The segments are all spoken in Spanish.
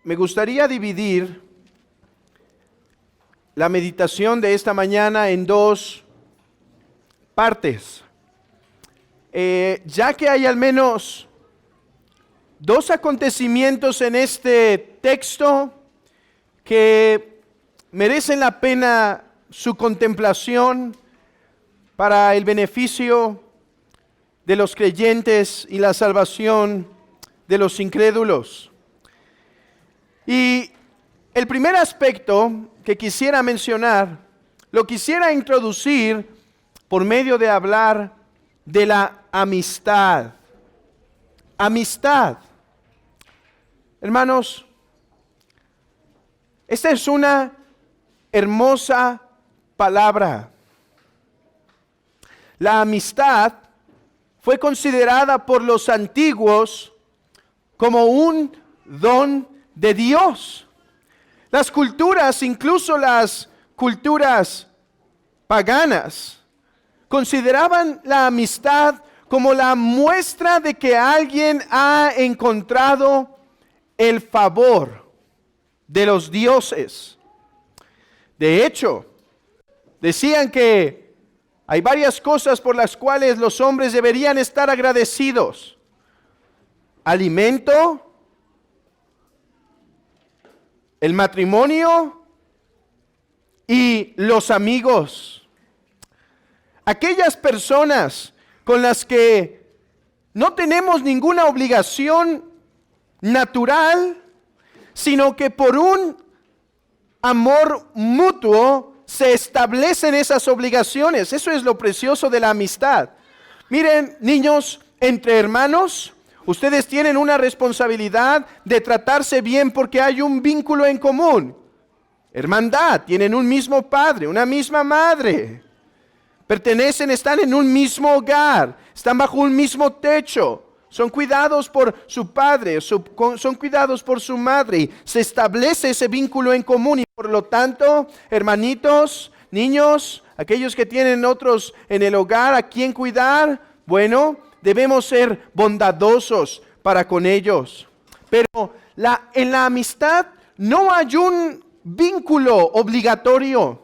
me gustaría dividir la meditación de esta mañana en dos partes. Ya que hay al menos dos acontecimientos en este texto que merecen la pena su contemplación para el beneficio de los creyentes y la salvación de los incrédulos. Y el primer aspecto que quisiera mencionar, lo quisiera introducir por medio de hablar de la amistad. Amistad. Hermanos, esta es una hermosa palabra. La amistad fue considerada por los antiguos como un don de Dios. Las culturas, incluso las culturas paganas, consideraban la amistad como la muestra de que alguien ha encontrado el favor de los dioses. De hecho, decían que hay varias cosas por las cuales los hombres deberían estar agradecidos: alimento, el matrimonio y los amigos. Aquellas personas con las que no tenemos ninguna obligación natural, sino que por un amor mutuo se establecen esas obligaciones. Eso es lo precioso de la amistad. Miren, niños, entre hermanos, ustedes tienen una responsabilidad de tratarse bien porque hay un vínculo en común. Hermandad, tienen un mismo padre, una misma madre. Pertenecen, están en un mismo hogar, están bajo un mismo techo. Son cuidados por su padre, son cuidados por su madre. Y se establece ese vínculo en común y por lo tanto, hermanitos, niños, aquellos que tienen otros en el hogar a quien cuidar, bueno, debemos ser bondadosos para con ellos. Pero en la amistad no hay un vínculo obligatorio.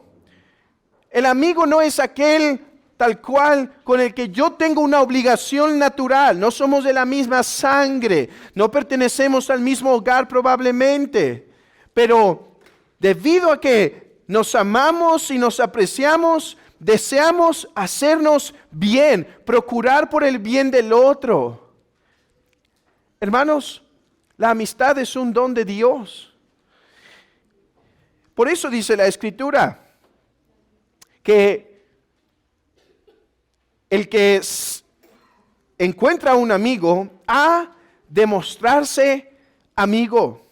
El amigo no es aquel tal cual con el que yo tengo una obligación natural. No somos de la misma sangre, no pertenecemos al mismo hogar probablemente. Pero debido a que nos amamos y nos apreciamos, deseamos hacernos bien, procurar por el bien del otro. Hermanos, la amistad es un don de Dios. Por eso dice la Escritura que el que encuentra a un amigo ha de mostrarse amigo.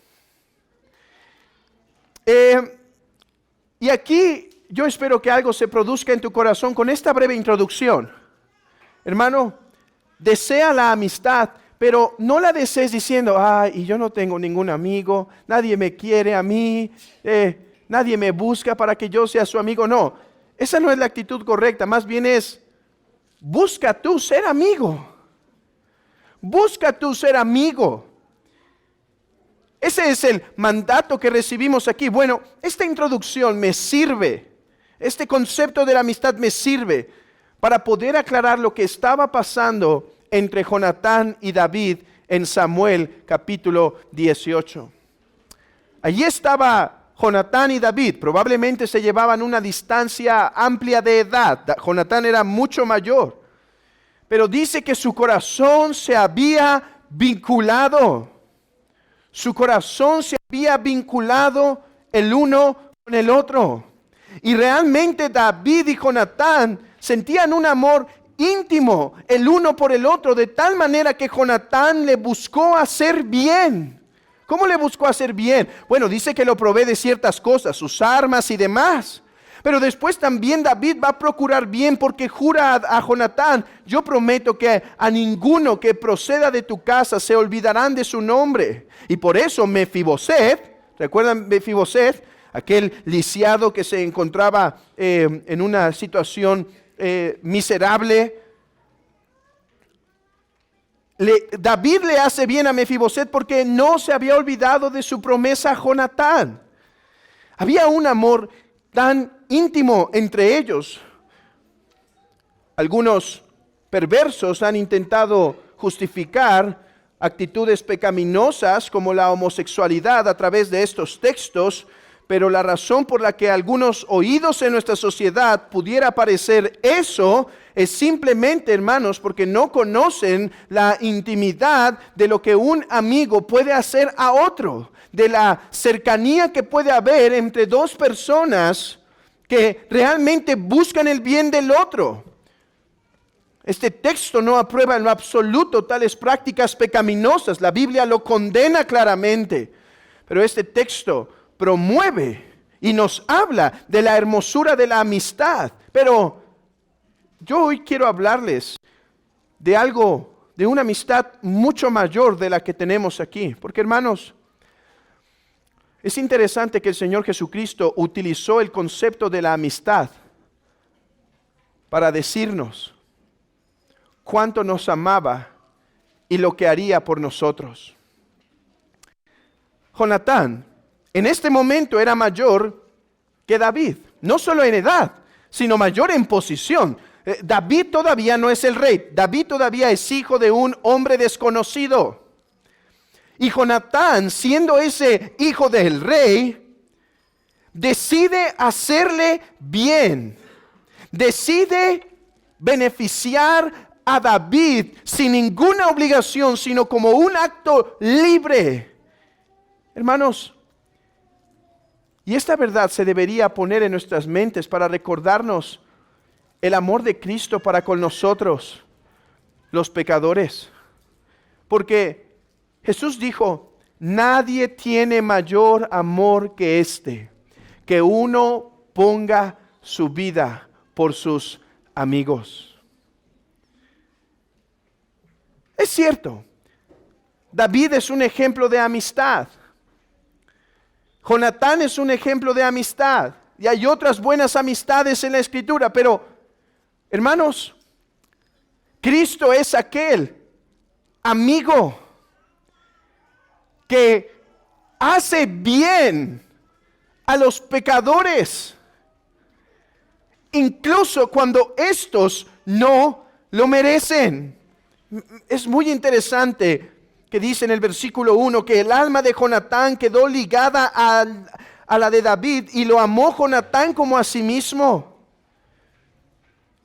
Y aquí yo espero que algo se produzca en tu corazón con esta breve introducción. Hermano, desea la amistad, pero no la desees diciendo: ay, y yo no tengo ningún amigo, nadie me quiere a mí, nadie me busca para que yo sea su amigo. No, esa no es la actitud correcta, más bien es: busca tú ser amigo. Busca tú ser amigo. Ese es el mandato que recibimos aquí. Bueno, esta introducción me sirve. Este concepto de la amistad me sirve para poder aclarar lo que estaba pasando entre Jonatán y David en Samuel capítulo 18. Allí estaba Jonatán y David. Probablemente se llevaban una distancia amplia de edad. Jonatán era mucho mayor. Pero dice que su corazón se había vinculado. Su corazón se había vinculado el uno con el otro. Y realmente David y Jonatán sentían un amor íntimo el uno por el otro, de tal manera que Jonatán le buscó hacer bien. ¿Cómo le buscó hacer bien? Bueno, dice que lo provee de ciertas cosas, sus armas y demás. Pero después también David va a procurar bien porque jura a Jonatán: yo prometo que a ninguno que proceda de tu casa se olvidarán de su nombre. Y por eso Mefiboset, ¿recuerdan Mefiboset? Aquel lisiado que se encontraba en una situación miserable. David le hace bien a Mefiboset porque no se había olvidado de su promesa a Jonatán. Había un amor tan íntimo entre ellos. Algunos perversos han intentado justificar actitudes pecaminosas como la homosexualidad a través de estos textos, pero la razón por la que a algunos oídos en nuestra sociedad pudiera parecer eso es simplemente, hermanos, porque no conocen la intimidad de lo que un amigo puede hacer a otro, de la cercanía que puede haber entre dos personas que realmente buscan el bien del otro. Este texto no aprueba en lo absoluto tales prácticas pecaminosas. La Biblia lo condena claramente, pero este texto promueve y nos habla de la hermosura de la amistad. Pero yo hoy quiero hablarles de algo, de una amistad mucho mayor de la que tenemos aquí. Porque, hermanos, es interesante que el Señor Jesucristo utilizó el concepto de la amistad para decirnos cuánto nos amaba y lo que haría por nosotros. Jonatán en este momento era mayor que David, no solo en edad, sino mayor en posición. David todavía no es el rey, David todavía es hijo de un hombre desconocido. Y Jonatán, siendo ese hijo del rey, decide hacerle bien, decide beneficiar a David sin ninguna obligación, sino como un acto libre. Hermanos, y esta verdad se debería poner en nuestras mentes para recordarnos el amor de Cristo para con nosotros, los pecadores. Porque Jesús dijo, nadie tiene mayor amor que este, que uno ponga su vida por sus amigos. Es cierto, David es un ejemplo de amistad. Jonatán es un ejemplo de amistad. Y hay otras buenas amistades en la Escritura. Pero, hermanos, Cristo es aquel amigo que hace bien a los pecadores, incluso cuando estos no lo merecen. Es muy interesante que dice en el versículo 1 que el alma de Jonatán quedó ligada a la de David y lo amó Jonatán como a sí mismo.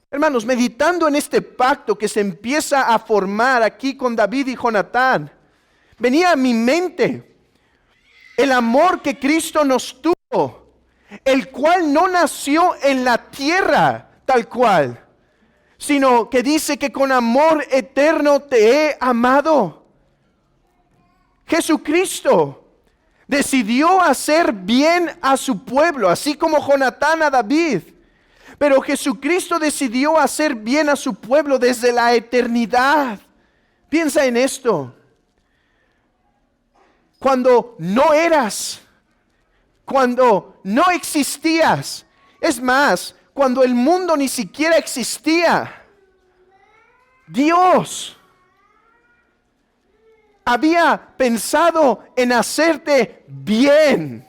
Hermanos, meditando en este pacto que se empieza a formar aquí con David y Jonatán, venía a mi mente el amor que Cristo nos tuvo, el cual no nació en la tierra tal cual, sino que dice que con amor eterno te he amado. Jesucristo decidió hacer bien a su pueblo, así como Jonatán a David. Pero Jesucristo decidió hacer bien a su pueblo desde la eternidad. Piensa en esto. Cuando no eras, cuando no existías, es más, cuando el mundo ni siquiera existía, Dios había pensado en hacerte bien.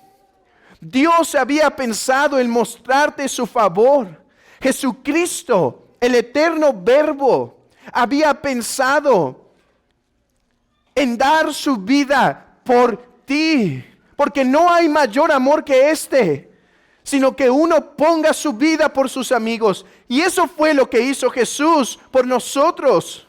Dios había pensado en mostrarte su favor. Jesucristo, el eterno Verbo, había pensado en dar su vida por ti. Porque no hay mayor amor que este, sino que uno ponga su vida por sus amigos. Y eso fue lo que hizo Jesús por nosotros.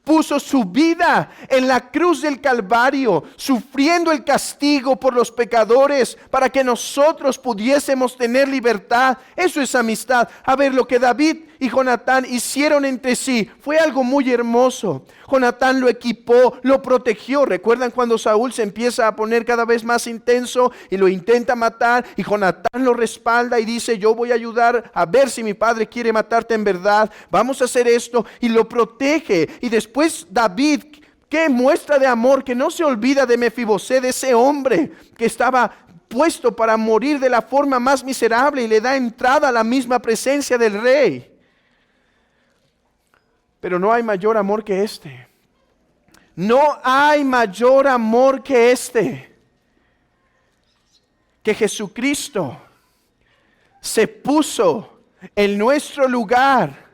Puso su vida en la cruz del Calvario, sufriendo el castigo por los pecadores para que nosotros pudiésemos tener libertad. Eso es amistad. A ver, lo que David y Jonatán hicieron entre sí fue algo muy hermoso. Jonatán lo equipó, lo protegió. ¿Recuerdan cuando Saúl se empieza a poner cada vez más intenso y lo intenta matar? Y Jonatán lo respalda y dice, yo voy a ayudar a ver si mi padre quiere matarte en verdad. Vamos a hacer esto. Y lo protege. Y después David, qué muestra de amor, que no se olvida de Mefiboset, de ese hombre que estaba puesto para morir de la forma más miserable, y le da entrada a la misma presencia del rey. Pero no hay mayor amor que este. No hay mayor amor que este, que Jesucristo se puso en nuestro lugar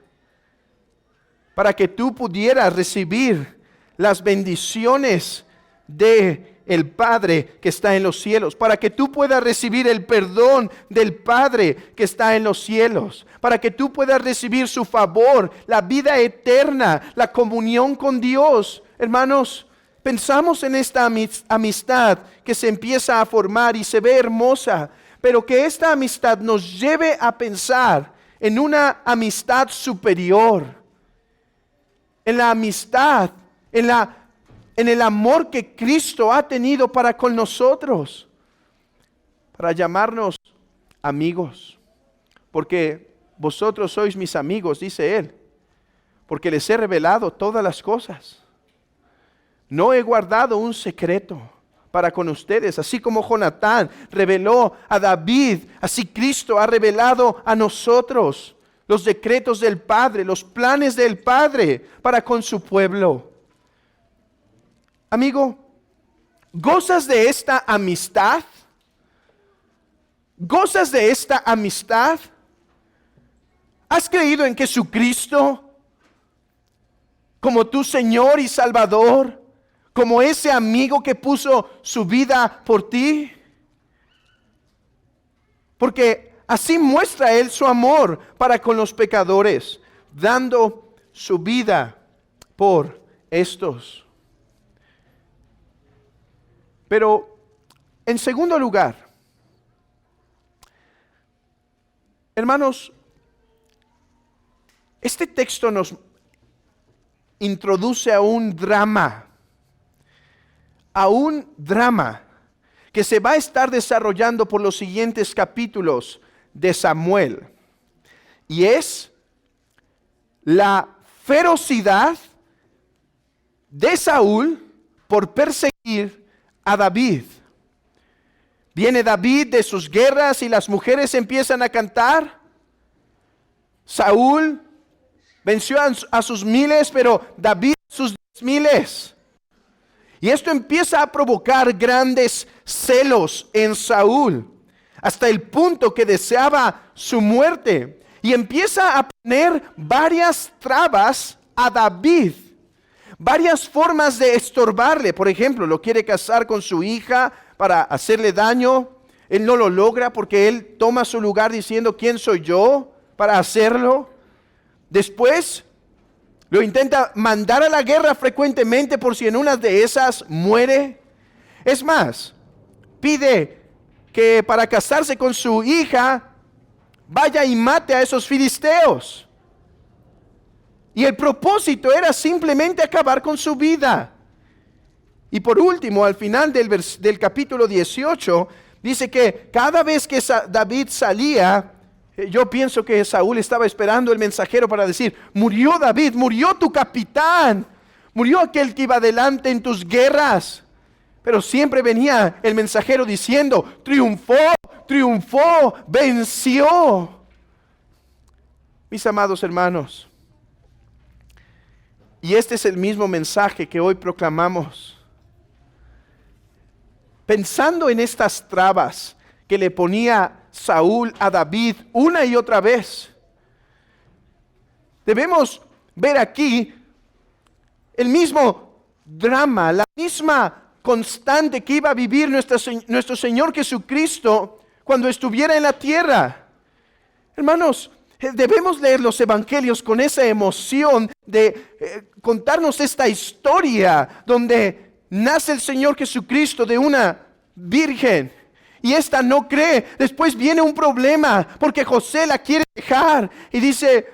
para que tú pudieras recibir las bendiciones de el Padre que está en los cielos, para que tú puedas recibir el perdón del Padre que está en los cielos, para que tú puedas recibir su favor, la vida eterna, la comunión con Dios. Hermanos, pensamos en esta amistad que se empieza a formar y se ve hermosa, pero que esta amistad nos lleve a pensar en una amistad superior, en la amistad, en el amor que Cristo ha tenido para con nosotros, para llamarnos amigos, porque vosotros sois mis amigos, dice Él, porque les he revelado todas las cosas. No he guardado un secreto para con ustedes, así como Jonatán reveló a David, así Cristo ha revelado a nosotros los decretos del Padre, los planes del Padre para con su pueblo. Amigo, ¿gozas de esta amistad? ¿Gozas de esta amistad? ¿Has creído en Jesucristo como tu Señor y Salvador? Como ese amigo que puso su vida por ti. Porque así muestra Él su amor para con los pecadores, dando su vida por estos. Pero en segundo lugar, hermanos, este texto nos introduce a un drama que se va a estar desarrollando por los siguientes capítulos de Samuel. Y es la ferocidad de Saúl por perseguir a David. Viene David de sus guerras y las mujeres empiezan a cantar. Saúl venció a sus miles, pero David a sus 10,000. Y esto empieza a provocar grandes celos en Saúl, hasta el punto que deseaba su muerte. Y empieza a poner varias trabas a David, varias formas de estorbarle. Por ejemplo, lo quiere casar con su hija para hacerle daño. Él no lo logra porque él toma su lugar diciendo, ¿quién soy yo para hacerlo? Después lo intenta mandar a la guerra frecuentemente por si en una de esas muere. Es más, pide que para casarse con su hija vaya y mate a esos filisteos. Y el propósito era simplemente acabar con su vida. Y por último, al final del capítulo 18, dice que cada vez que David salía, yo pienso que Saúl estaba esperando el mensajero para decir, murió David, murió tu capitán, murió aquel que iba adelante en tus guerras. Pero siempre venía el mensajero diciendo, triunfó, triunfó, venció. Mis amados hermanos, y este es el mismo mensaje que hoy proclamamos. Pensando en estas trabas que le ponía Saúl a David una y otra vez, debemos ver aquí el mismo drama, la misma constante que iba a vivir nuestro Señor Jesucristo cuando estuviera en la tierra. Hermanos, debemos leer los evangelios con esa emoción de contarnos esta historia donde nace el Señor Jesucristo de una virgen. Y esta no cree. Después viene un problema porque José la quiere dejar. Y dice,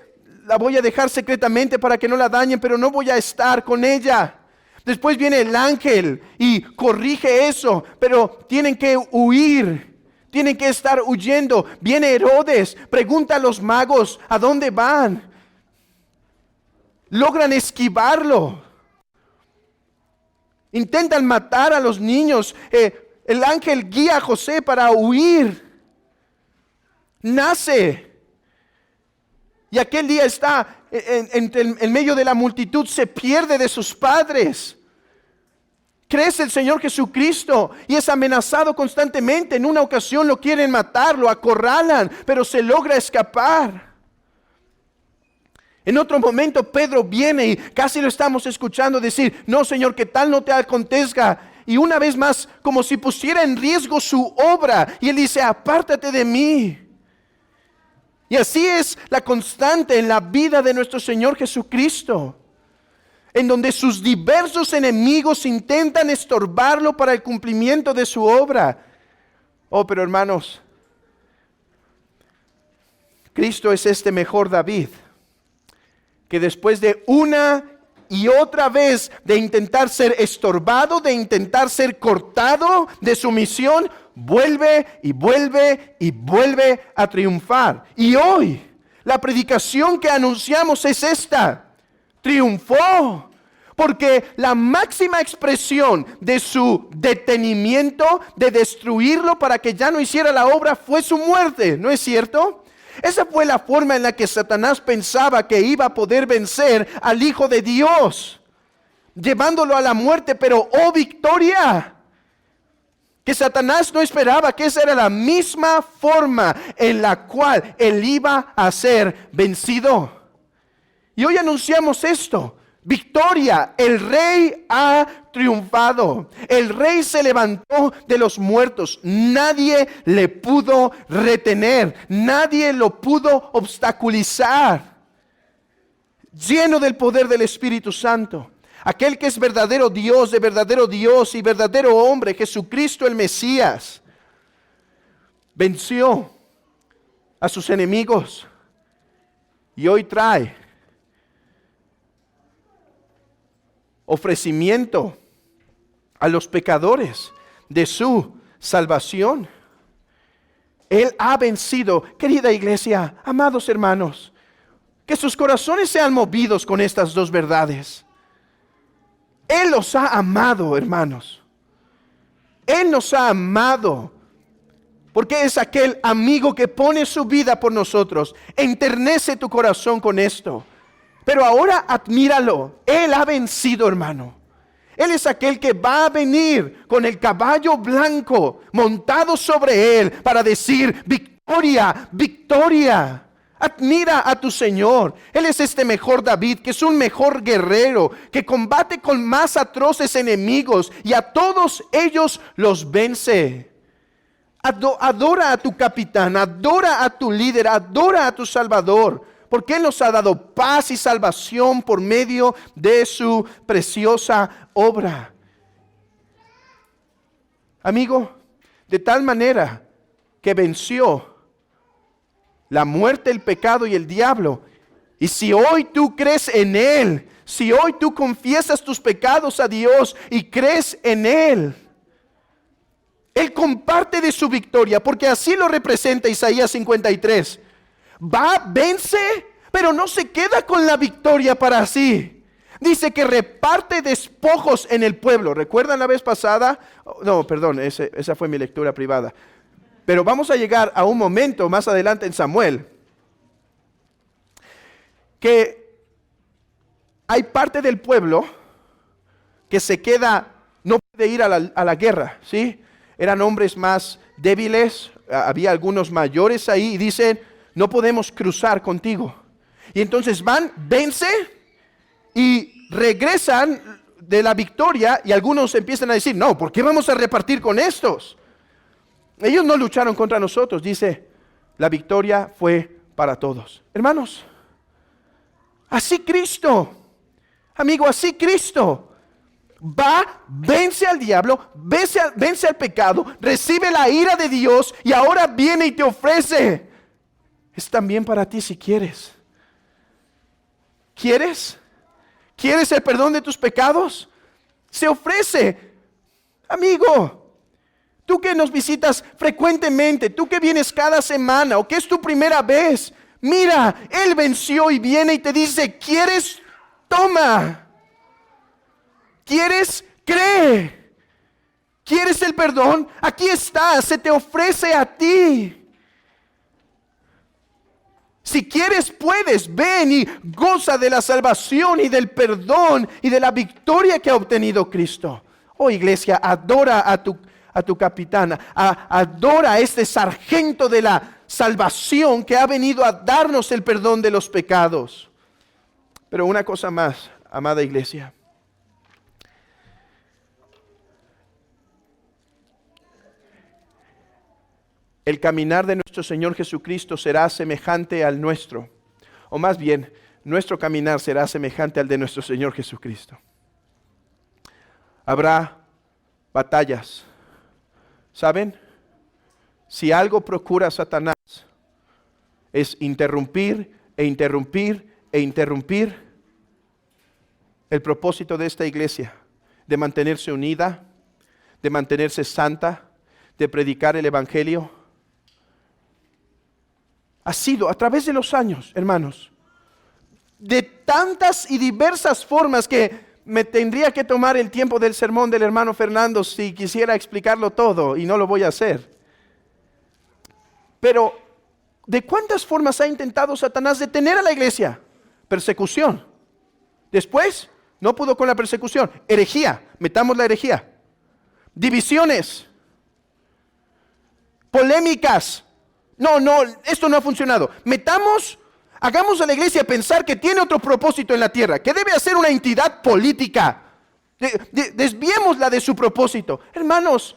la voy a dejar secretamente para que no la dañen, pero no voy a estar con ella. Después viene el ángel y corrige eso, pero tienen que huir. Tienen que estar huyendo. Viene Herodes, pregunta a los magos, ¿a dónde van? Logran esquivarlo. Intentan matar a los niños. El ángel guía a José para huir. Nace. Y aquel día está en medio de la multitud, se pierde de sus padres. crees el Señor Jesucristo y es amenazado constantemente. En una ocasión lo quieren matar, lo acorralan, pero se logra escapar. En otro momento Pedro viene y casi lo estamos escuchando decir, no Señor, que tal no te acontezca. Y una vez más, como si pusiera en riesgo su obra. Y él dice, apártate de mí. Y así es la constante en la vida de nuestro Señor Jesucristo, en donde sus diversos enemigos intentan estorbarlo para el cumplimiento de su obra. Oh, pero hermanos, Cristo es este mejor David, que después de una y otra vez de intentar ser estorbado, de intentar ser cortado de su misión, vuelve y vuelve y vuelve a triunfar. Y hoy la predicación que anunciamos es esta: triunfó, porque la máxima expresión de su detenimiento, de destruirlo para que ya no hiciera la obra, fue su muerte, ¿no es cierto? Esa fue la forma en la que Satanás pensaba que iba a poder vencer al Hijo de Dios, llevándolo a la muerte. Pero ¡oh victoria! Que Satanás no esperaba que esa era la misma forma en la cual él iba a ser vencido. Y hoy anunciamos esto: victoria, el Rey ha triunfado. El Rey se levantó de los muertos. Nadie le pudo retener, nadie lo pudo obstaculizar. Lleno del poder del Espíritu Santo, aquel que es verdadero Dios y verdadero hombre, Jesucristo el Mesías, venció a sus enemigos y hoy trae ofrecimiento a los pecadores de su salvación. Él ha vencido. Querida iglesia, amados hermanos, que sus corazones sean movidos con estas dos verdades. Él los ha amado, hermanos. Él nos ha amado porque es aquel amigo que pone su vida por nosotros. Enternece tu corazón con esto. Pero ahora admíralo. Él ha vencido, hermano. Él es aquel que va a venir con el caballo blanco montado sobre él para decir: victoria, victoria. Admira a tu Señor. Él es este mejor David, que es un mejor guerrero, que combate con más atroces enemigos y a todos ellos los vence. Adora a tu capitán, adora a tu líder, adora a tu Salvador, porque Él nos ha dado paz y salvación por medio de su preciosa obra. Amigo, de tal manera que venció la muerte, el pecado y el diablo. Y si hoy tú crees en Él, si hoy tú confiesas tus pecados a Dios y crees en Él, Él comparte de su victoria, porque así lo representa Isaías 53. Va, vence, pero no se queda con la victoria para sí. Dice que reparte despojos en el pueblo. ¿Recuerdan la vez pasada? No, perdón, esa fue mi lectura privada. Pero vamos a llegar a un momento más adelante en Samuel que hay parte del pueblo que se queda, no puede ir a la guerra, ¿sí? Eran hombres más débiles, había algunos mayores ahí y dicen: no podemos cruzar contigo. Y entonces van, vence y regresan de la victoria y algunos empiezan a decir: no, ¿por qué vamos a repartir con estos? Ellos no lucharon contra nosotros. Dice: la victoria fue para todos. Hermanos, así Cristo, amigo, así Cristo va, vence al diablo, vence al pecado, recibe la ira de Dios y ahora viene y te ofrece. Es también para ti si quieres. ¿Quieres? ¿Quieres el perdón de tus pecados? Se ofrece. Amigo, tú que nos visitas frecuentemente, tú que vienes cada semana o que es tu primera vez, mira, Él venció y viene y te dice: ¿quieres? Toma. ¿Quieres? Cree. ¿Quieres el perdón? Aquí está, se te ofrece a ti. Si quieres, puedes, ven y goza de la salvación y del perdón y de la victoria que ha obtenido Cristo. Oh iglesia, adora a tu capitán, adora a este sargento de la salvación que ha venido a darnos el perdón de los pecados. Pero una cosa más, amada iglesia. El caminar de nuestro Señor Jesucristo será semejante al nuestro. O más bien, nuestro caminar será semejante al de nuestro Señor Jesucristo. Habrá batallas. ¿Saben? Si algo procura Satanás es interrumpir el propósito de esta iglesia, de mantenerse unida, de mantenerse santa, de predicar el evangelio. Ha sido a través de los años, hermanos, de tantas y diversas formas que me tendría que tomar el tiempo del sermón del hermano Fernando si quisiera explicarlo todo, y no lo voy a hacer. Pero, ¿de cuántas formas ha intentado Satanás detener a la iglesia? Persecución. Después, no pudo con la persecución. Herejía, metamos la herejía. Divisiones. Polémicas. No, esto no ha funcionado. Hagamos a la iglesia pensar que tiene otro propósito en la tierra, que debe ser una entidad política. Desviémosla de su propósito. Hermanos,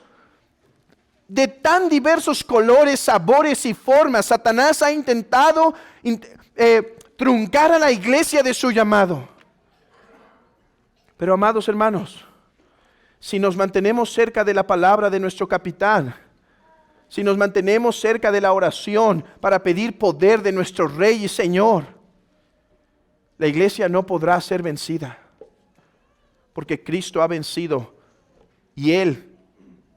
de tan diversos colores, sabores y formas, Satanás ha intentado truncar a la iglesia de su llamado. Pero amados hermanos, si nos mantenemos cerca de la palabra de nuestro capitán, si nos mantenemos cerca de la oración para pedir poder de nuestro Rey y Señor, la iglesia no podrá ser vencida, porque Cristo ha vencido y Él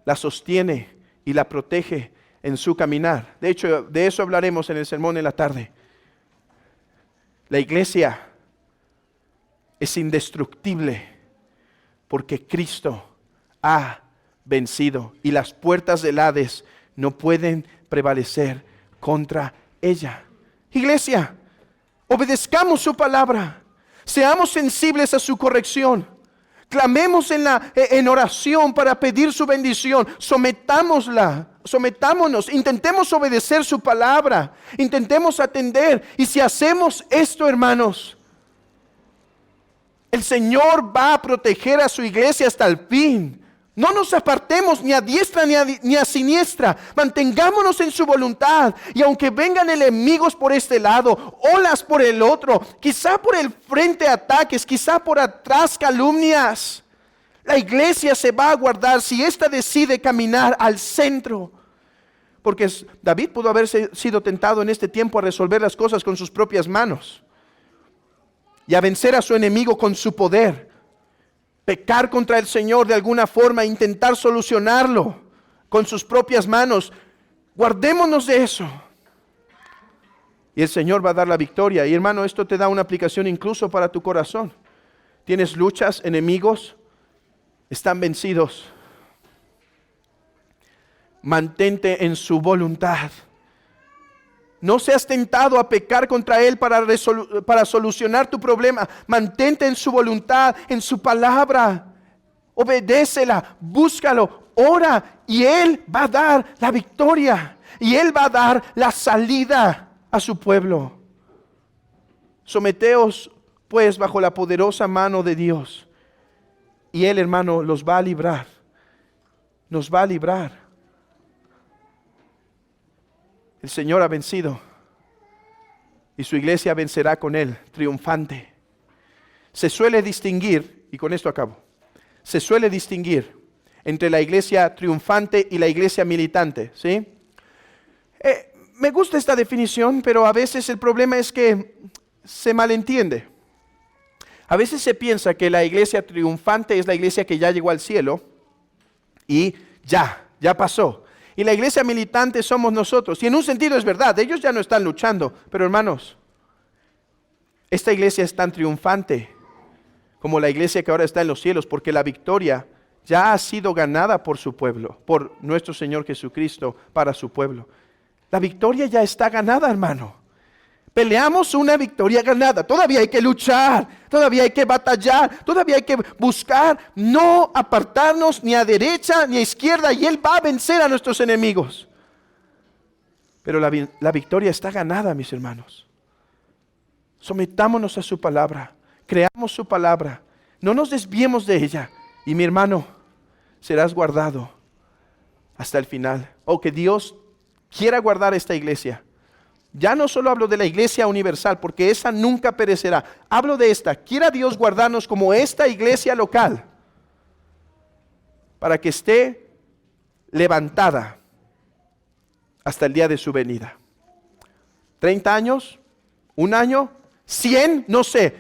la sostiene y la protege en su caminar. De hecho, de eso hablaremos en el sermón en la tarde. La iglesia es indestructible porque Cristo ha vencido y las puertas del Hades no pueden prevalecer contra ella. Iglesia, obedezcamos su palabra, seamos sensibles a su corrección, clamemos en oración para pedir su bendición, sometámonos, intentemos obedecer su palabra, intentemos atender, y si hacemos esto, hermanos, el Señor va a proteger a su iglesia hasta el fin. No nos apartemos ni a diestra ni a siniestra. Mantengámonos en su voluntad. Y aunque vengan enemigos por este lado, olas por el otro, quizá por el frente ataques, quizá por atrás calumnias, la iglesia se va a guardar si ésta decide caminar al centro. Porque David pudo haber sido tentado en este tiempo a resolver las cosas con sus propias manos y a vencer a su enemigo con su poder. Pecar contra el Señor de alguna forma, intentar solucionarlo con sus propias manos. Guardémonos de eso. Y el Señor va a dar la victoria. Y hermano, esto te da una aplicación incluso para tu corazón. Tienes luchas, enemigos, están vencidos. Mantente en su voluntad. No seas tentado a pecar contra Él para solucionar tu problema. Mantente en su voluntad, en su palabra. Obedécela, búscalo, ora, y Él va a dar la victoria. Y Él va a dar la salida a su pueblo. Someteos pues bajo la poderosa mano de Dios. Y Él, hermano, los va a librar. Nos va a librar. El Señor ha vencido y su iglesia vencerá con Él, triunfante. Se suele distinguir, y con esto acabo, se suele distinguir entre la iglesia triunfante y la iglesia militante, ¿sí? Me gusta esta definición, pero a veces el problema es que se malentiende. A veces se piensa que la iglesia triunfante es la iglesia que ya llegó al cielo y ya pasó. Y la iglesia militante somos nosotros. Y en un sentido es verdad, ellos ya no están luchando. Pero hermanos, esta iglesia es tan triunfante como la iglesia que ahora está en los cielos, porque la victoria ya ha sido ganada por su pueblo, por nuestro Señor Jesucristo para su pueblo. La victoria ya está ganada, hermano. Peleamos una victoria ganada. Todavía hay que luchar, todavía hay que batallar, todavía hay que buscar no apartarnos ni a derecha ni a izquierda, y Él va a vencer a nuestros enemigos. Pero la victoria está ganada, mis hermanos. Sometámonos a su palabra, creamos su palabra, no nos desviemos de ella, y mi hermano, serás guardado hasta el final. Oh, que Dios quiera guardar esta iglesia. Ya no solo hablo de la iglesia universal, porque esa nunca perecerá. Hablo de esta. Quiera Dios guardarnos como esta iglesia local, para que esté levantada hasta el día de su venida. 30 años, un año, 100, no sé,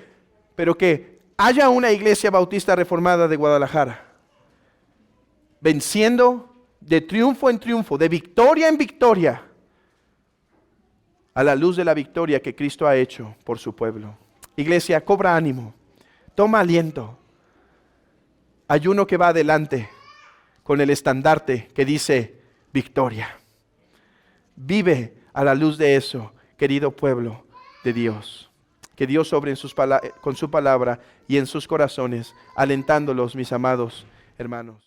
pero que haya una iglesia bautista reformada de Guadalajara, venciendo de triunfo en triunfo, de victoria en victoria, a la luz de la victoria que Cristo ha hecho por su pueblo. Iglesia, cobra ánimo, toma aliento. Hay uno que va adelante con el estandarte que dice victoria. Vive a la luz de eso, querido pueblo de Dios. Que Dios obre con su palabra y en sus corazones, alentándolos, mis amados hermanos.